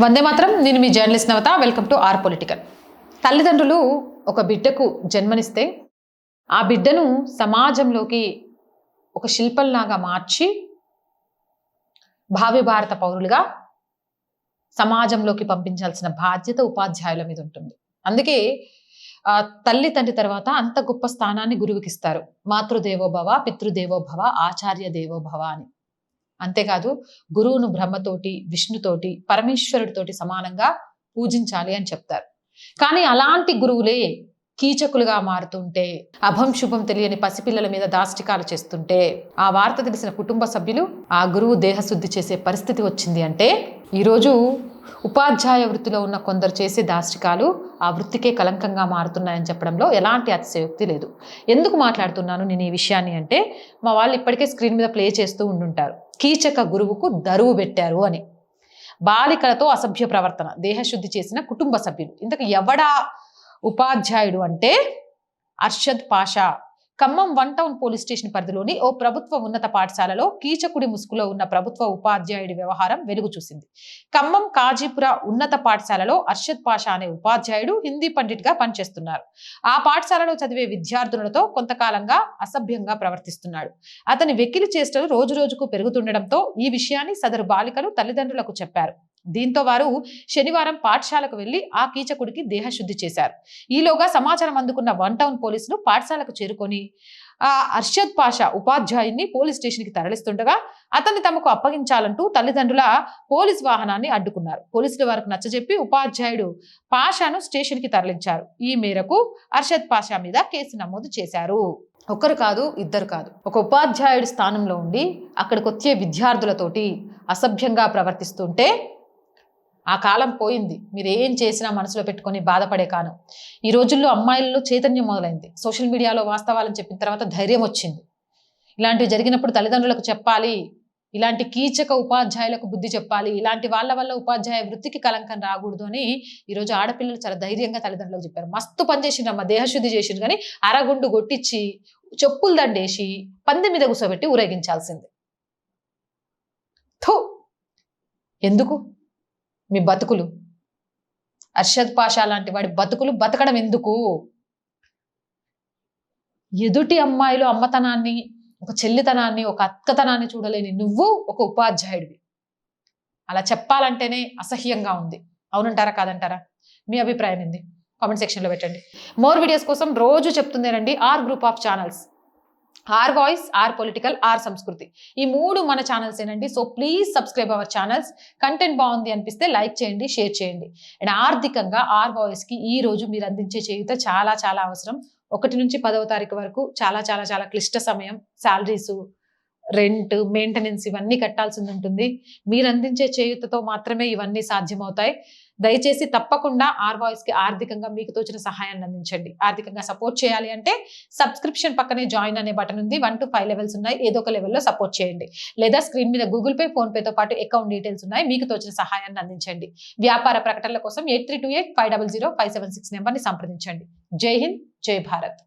వందే మాత్రం. నేను మీ journalist Navata. Welcome to R political. తల్లిదండ్రులు ఒక బిడ్డకు జన్మనిస్తే ఆ బిడ్డను సమాజంలోకి ఒక శిల్పంలాగా మార్చి భావి భారత పౌరులుగా సమాజంలోకి పంపించాల్సిన బాధ్యత ఉపాధ్యాయుల మీద ఉంటుంది. అందుకే తల్లి తండ్రి తర్వాత అంత గొప్ప స్థానాన్ని గురువుకి ఇస్తారు. మాతృదేవోభవ, పితృదేవోభవ, ఆచార్య దేవోభవ అని. అంతేకాదు గురువును బ్రహ్మతోటి, విష్ణుతోటి, పరమేశ్వరుడితోటి సమానంగా పూజించాలి అని చెప్తారు. కానీ అలాంటి గురువులే కీచకులుగా మారుతుంటే, అభం శుభం తెలియని పసిపిల్లల మీద దాష్టికాలు చేస్తుంటే, ఆ వార్త తెలిసిన కుటుంబ సభ్యులు ఆ గురువు దేహశుద్ధి చేసే పరిస్థితి వచ్చింది అంటే, ఈరోజు ఉపాధ్యాయ వృత్తిలో ఉన్న కొందరు చేసే దాష్టికాలు ఆ వృత్తికే కలంకంగా మారుతున్నాయని చెప్పడంలో ఎలాంటి అతిశయోక్తి లేదు. ఎందుకు మాట్లాడుతున్నాను నేను ఈ విషయాన్ని అంటే, మా వాళ్ళు ఇప్పటికే స్క్రీన్ మీద ప్లే చేస్తూ ఉండుంటారు. కీచక గురువుకు దరువు పెట్టారు అని. బాలికలతో అసభ్య ప్రవర్తన, దేహశుద్ధి చేసిన కుటుంబ సభ్యులు. ఇంతకు ఎవడా ఉపాధ్యాయుడు అంటే Arshad Pasha. Khammam 1 town police station పరిధిలోని ఓ ప్రభుత్వ ఉన్నత పాఠశాలలో కీచకుడి ముసుగులో ఉన్న ప్రభుత్వ ఉపాధ్యాయుడి వ్యవహారం వెలుగు చూసింది. ఖమ్మం కాజీపుర ఉన్నత పాఠశాలలో అర్షద్ పాషా అనే ఉపాధ్యాయుడు హిందీ పండిట్గా పనిచేస్తున్నారు. ఆ పాఠశాలలో చదివే విద్యార్థులతో కొంతకాలంగా అసభ్యంగా ప్రవర్తిస్తున్నాడు. అతని వెకిలి చేష్టలు రోజు రోజుకు పెరుగుతుండటంతో ఈ విషయాన్ని సదరు బాలికలు తల్లిదండ్రులకు చెప్పారు. దీంతో వారు శనివారం పాఠశాలకు వెళ్లి ఆ కీచకుడికి దేహశుద్ధి చేశారు. ఈలోగా సమాచారం అందుకున్న 1 టౌన్ పోలీసులు పాఠశాలకు చేరుకొని ఆ అర్షద్ పాషా ఉపాధ్యాయుని పోలీస్ స్టేషన్కి తరలిస్తుండగా అతన్ని తమకు అప్పగించాలంటూ తల్లిదండ్రుల పోలీస్ వాహనాన్ని అడ్డుకున్నారు. పోలీసులు వారికి నచ్చజెప్పి ఉపాధ్యాయుడు పాషాను స్టేషన్కి తరలించారు. ఈ మేరకు అర్షద్ పాషా మీద కేసు నమోదు చేశారు. ఒకరు కాదు, ఇద్దరు కాదు. ఒక ఉపాధ్యాయుడి స్థానంలో ఉండి అక్కడికి వచ్చే విద్యార్థులతోటి అసభ్యంగా ప్రవర్తిస్తుంటే ఆ కాలం పోయింది. మీరు ఏం చేసినా మనసులో పెట్టుకొని బాధపడే కాలం. ఈ రోజుల్లో అమ్మాయిలలో చైతన్యం మొదలైంది. సోషల్ మీడియాలో వాస్తవాలను చెప్పిన తర్వాత ధైర్యం వచ్చింది. ఇలాంటివి జరిగినప్పుడు తల్లిదండ్రులకు చెప్పాలి, ఇలాంటి కీచక ఉపాధ్యాయులకు బుద్ధి చెప్పాలి, ఇలాంటి వాళ్ళ వల్ల ఉపాధ్యాయ వృత్తికి కలంకం రాకూడదు అని ఈరోజు ఆడపిల్లలు చాలా ధైర్యంగా తల్లిదండ్రులకు చెప్పారు. మస్తు పని చేసిండ్రు అమ్మ, దేహశుద్ధి చేసిండ్రు, కానీ అరగుండు కొట్టించి చెప్పులు దండేసి పంది మీద కూసోబెట్టి ఊరేగించాల్సింది. థూ, ఎందుకు మీ బతుకులు? అర్షద్ పాషా లాంటి వాడి బతుకులు బతకడం ఎందుకు? ఎదుటి అమ్మాయిలు అమ్మతనాన్ని, ఒక చెల్లితనాన్ని, ఒక అక్కతనాన్ని చూడలేని నువ్వు ఒక ఉపాధ్యాయుడివి. అలా చెప్పాలంటేనే అసహ్యంగా ఉంది. అవునంటారా కాదంటారా? మీ అభిప్రాయం ఏంది? కామెంట్ సెక్షన్లో పెట్టండి. మోర్ వీడియోస్ కోసం రోజు చెప్తుందేనండి R group of channels. R voice, R political, R Sanskriti. ఈ 3 మన ఛానల్స్ ఏనండి. So please subscribe our channels. Content బాగుంది అనిపిస్తే లైక్ చేయండి, షేర్ చేయండి. అండ్ ఆర్థికంగా ఆర్ వాయిస్కి ఈ రోజు మీరు అందించే చేయూత చాలా చాలా అవసరం. 1 నుంచి 10వ తారీఖు వరకు చాలా చాలా చాలా క్లిష్ట సమయం. శాలరీసు, రెంట్, మెయింటెనెన్స్ ఇవన్నీ కట్టాల్సి ఉంటుంది. మీరు అందించే చేయూతతో మాత్రమే ఇవన్నీ సాధ్యమవుతాయి. దయచేసి తప్పకుండా ఆర్ వాయిస్కి ఆర్థికంగా మీకు తోచిన సహాయాన్ని అందించండి. ఆర్థికంగా సపోర్ట్ చేయాలి అంటే సబ్స్క్రిప్షన్ పక్కనే జాయిన్ అనే బటన్ ఉంది. 1 to 5 లెవెల్స్ ఉన్నాయి. ఏదో ఒక లెవెల్లో సపోర్ట్ చేయండి. లేదా స్క్రీన్ మీద గూగుల్ పే, ఫోన్ పేతో పాటు అకౌంట్ డీటెయిల్స్ ఉన్నాయి. మీకు తోచిన సహాయాన్ని అందించండి. వ్యాపార ప్రకటనల కోసం 8328500576 నెంబర్ని సంప్రదించండి. జై హింద్, జై భారత్.